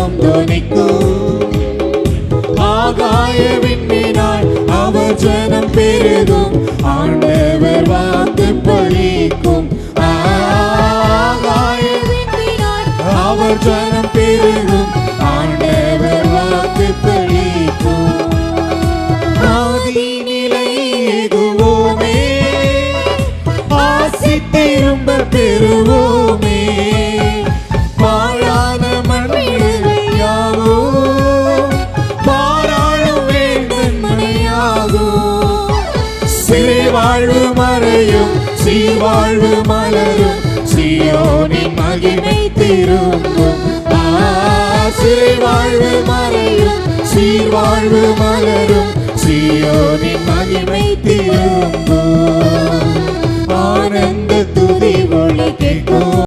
எங்கும் துணிக்கும். ஆகாய விண்ணினாய் அவர் ஜனம் பெருகும், ஆண்டவர் வாக்கு பலிக்கும். ஆகாய விண்ணினாய் அவர் ஜனம் பெருகும், ஆண்டவர் வாக்கு பலிக்கும். ஆதி நிலை எகுவோமே, ஆசி திரும்ப பெறுவோமே. பாழான மண்ணில் யாவோ பாராளும் வேண்டன்மனையாகும். சிறை வாழ்வு மறையும், சீர்வாழ்வு மலரும், சீயோனின் மகிமை திரும்பும். சிறை வாழ்வு மறையும், சீர்வாழ்வு மலரும், சீயோனின் மகிமை திரும்பும். ஆனந்த